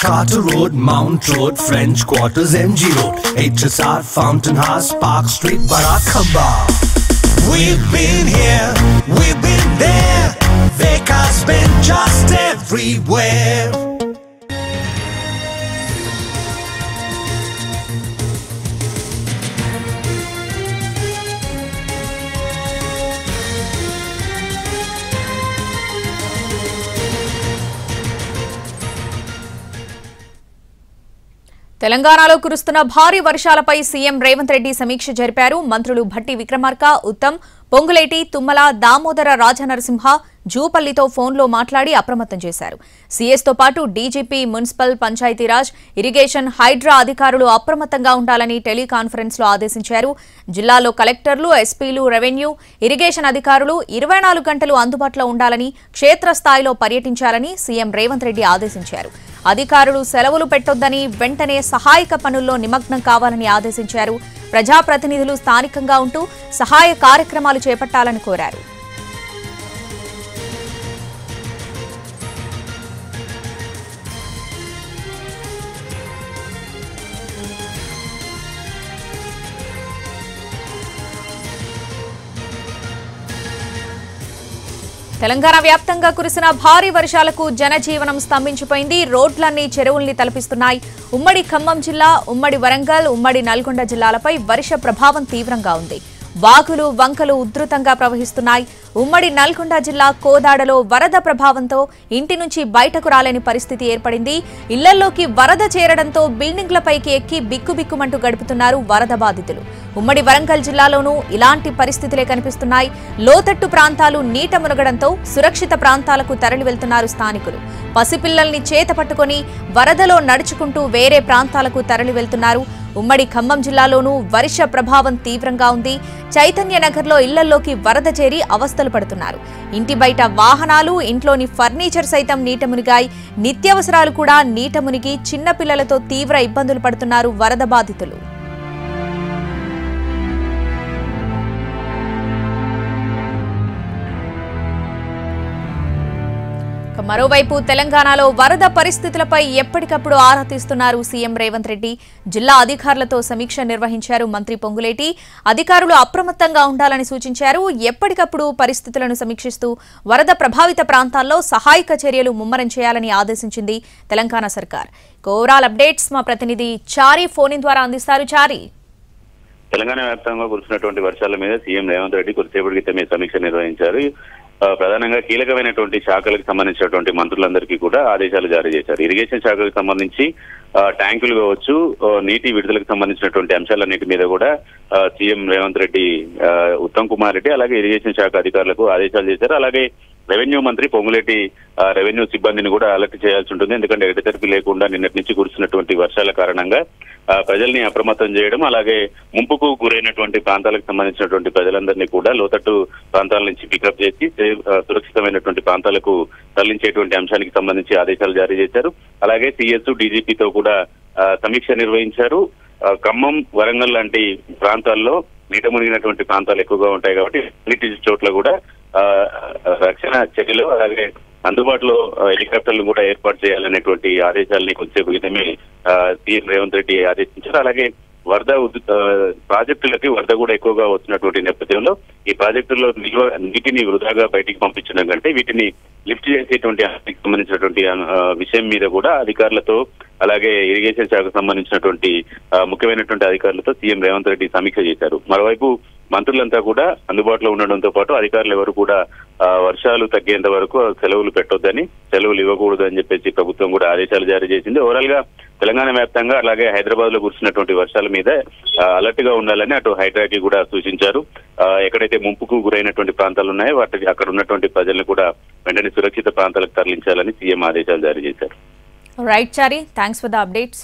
Carter Road, Mount Road, French Quarters, MG Road, HSR, Fountain House, Park Street, Barakaba. We've been here, we've been there, Veka's been just everywhere. తెలంగాణలో కురుస్తున్న భారీ వర్షాలపై CM Revanth Reddy సమీక్ష జరిపారు. మంత్రులు భట్టి విక్రమార్క, ఉత్తమ్, పొంగులేటి, తుమ్మల, దామోదర రాజనరసింహ, జూపల్లితో ఫోన్లో మాట్లాడి అప్రమత్తం చేశారు. సీఎస్తో పాటు DGP, municipal, Panchayati Raj, irrigation, HYDRAA అధికారులు అప్రమత్తంగా ఉండాలని టెలికాన్ఫరెన్స్లో ఆదేశించారు. జిల్లాలో కలెక్టర్లు, ఎస్పీలు, రెవెన్యూ, ఇరిగేషన్ అధికారులు 24 గంటలు అందుబాటులో ఉండాలని, క్షేత్రస్థాయిలో పర్యటించాలని సీఎం రేవంత్ రెడ్డి ఆదేశించారు. అధికారులు సెలవులు పెట్టొద్దని, వెంటనే సహాయక పనుల్లో నిమగ్నం కావాలని ఆదేశించారు. ప్రజాప్రతినిధులు స్థానికంగా ఉంటూ సహాయ కార్యక్రమాలు చేపట్టాలని కోరారు. తెలంగాణ వ్యాప్తంగా కురిసిన భారీ వర్షాలకు జనజీవనం స్తంభించిపోయింది. రోడ్లన్నీ చెరువుల్ని తలపిస్తున్నాయి. ఉమ్మడి ఖమ్మం జిల్లా, ఉమ్మడి వరంగల్, ఉమ్మడి నల్గొండ జిల్లాలపై వర్ష ప్రభావం తీవ్రంగా ఉంది. వాగులు, వంకలు ఉధృతంగా ప్రవహిస్తున్నాయి. ఉమ్మడి నల్గొండ జిల్లా కోదాడలో వరద ప్రభావంతో ఇంటి నుంచి బయటకు రాలేని పరిస్థితి ఏర్పడింది. ఇళ్లల్లోకి వరద చేరడంతో బిల్డింగ్లపైకి ఎక్కి బిక్కుబిక్కుమంటూ గడుపుతున్నారు వరద బాధితులు. ఉమ్మడి వరంగల్ జిల్లాలోనూ ఇలాంటి పరిస్థితులే కనిపిస్తున్నాయి. లోతట్టు ప్రాంతాలు నీట మునగడంతో సురక్షిత ప్రాంతాలకు తరలి వెళ్తున్నారు స్థానికులు. పసిపిల్లల్ని చేత పట్టుకుని వరదలో నడుచుకుంటూ వేరే ప్రాంతాలకు తరలి వెళ్తున్నారు. ఉమ్మడి ఖమ్మం జిల్లాలోనూ వర్ష ప్రభావం తీవ్రంగా ఉంది. చైతన్యనగర్లో ఇళ్లల్లోకి వరద చేరి అవస్థలు పడుతున్నారు. ఇంటి బయట వాహనాలు, ఇంట్లోని ఫర్నిచర్ సైతం నీట మునిగాయి. నిత్యావసరాలు కూడా నీట మునిగి చిన్నపిల్లలతో తీవ్ర ఇబ్బందులు పడుతున్నారు వరద బాధితులు. మరోవైపు తెలంగాణలో వరద పరిస్థితులపై ఎప్పటికప్పుడు ఆరా తీస్తున్నారు సీఎం రేవంత్ రెడ్డి. జిల్లా అధికారులతో సమీక్ష నిర్వహించారు మంత్రి పొంగులేటి. అధికారులు అప్రమత్తంగా ఉండాలని సూచించారు. ఎప్పటికప్పుడు పరిస్థితులను సమీక్షిస్తూ వరద ప్రభావిత ప్రాంతాల్లో సహాయక చర్యలు ముమ్మరం చేయాలని ఆదేశించింది తెలంగాణ సర్కార్. ఓవరాల్ అప్డేట్స్ మా ప్రతినిధి చారి ఫోన్ ద్వారా అందిస్తారు. చారి, తెలంగాణ వ్యాప్తంగా కురిసినటువంటి వర్షాల మీద సీఎం రేవంత్ రెడ్డి కొద్దిసేపటి క్రితమే సమీక్ష నిర్వహించారు. ప్రధానంగా కీలకమైనటువంటి శాఖలకు సంబంధించినటువంటి మంత్రులందరికీ కూడా ఆదేశాలు జారీ చేశారు. ఇరిగేషన్ శాఖకు సంబంధించి ట్యాంకులు కావచ్చు, నీటి విడుదలకు సంబంధించినటువంటి అంశాలన్నిటి మీద కూడా సీఎం రేవంత్ రెడ్డి, ఉత్తమ్ కుమార్ రెడ్డి అలాగే ఇరిగేషన్ శాఖ అధికారులకు ఆదేశాలు చేశారు. అలాగే రెవెన్యూ మంత్రి పొంగులేటి రెవెన్యూ సిబ్బందిని కూడా అలర్ట్ చేయాల్సి ఉంటుంది. ఎందుకంటే ఎడతెరిపి లేకుండా నిన్నటి నుంచి కురిసినటువంటి వర్షాల కారణంగా ప్రజల్ని అప్రమత్తం చేయడం, అలాగే ముంపుకు గురైనటువంటి ప్రాంతాలకు సంబంధించినటువంటి ప్రజలందరినీ కూడా లోతట్టు ప్రాంతాల నుంచి పికప్ చేసి సురక్షితమైనటువంటి ప్రాంతాలకు తరలించేటువంటి అంశానికి సంబంధించి ఆదేశాలు జారీ చేశారు. అలాగే సిఎస్, డీజీపీతో కూడా సమీక్ష నిర్వహించారు. ఖమ్మం, వరంగల్ లాంటి ప్రాంతాల్లో నీట మునిగినటువంటి ప్రాంతాలు ఎక్కువగా ఉంటాయి కాబట్టి అన్నిటి చోట్ల కూడా రక్షణ చర్యలు, అలాగే అందుబాటులో హెలికాప్టర్లు కూడా ఏర్పాటు చేయాలనేటువంటి ఆదేశాలని కొద్దిసేపు క్రితమే సీఎం రేవంత్ రెడ్డి ఆదేశించారు. అలాగే వరద ప్రాజెక్టులకి వరద కూడా ఎక్కువగా వస్తున్నటువంటి నేపథ్యంలో ఈ ప్రాజెక్టుల్లో నీటిని వృధాగా బయటికి పంపించడం కంటే వీటిని లిఫ్ట్ చేసేటువంటి సంబంధించినటువంటి విషయం మీద కూడా అధికారులతో, అలాగే ఇరిగేషన్ శాఖకు సంబంధించినటువంటి ముఖ్యమైనటువంటి అధికారులతో సీఎం రేవంత్ రెడ్డి సమీక్ష చేశారు. మరోవైపు మంత్రులంతా కూడా అందుబాటులో ఉండడంతో పాటు అధికారులు ఎవరు కూడా వర్షాలు తగ్గేంత వరకు సెలవులు పెట్టొద్దని, సెలవులు ఇవ్వకూడదు అని చెప్పేసి ప్రభుత్వం కూడా ఆదేశాలు జారీ చేసింది. ఓవరాల్ గా తెలంగాణ వ్యాప్తంగా అలాగే హైదరాబాద్ లో కురిసినటువంటి వర్షాల మీద అలర్ట్ గా ఉండాలని అటు హైడ్రాకి కూడా సూచించారు. ఎక్కడైతే ముంపుకు గురైనటువంటి ప్రాంతాలు ఉన్నాయో వాటికి అక్కడ ఉన్నటువంటి ప్రజలను కూడా వెంటనే సురక్షిత ప్రాంతాలకు తరలించాలని సీఎం ఆదేశాలు జారీ చేశారు. Right Chari, thanks for the updates.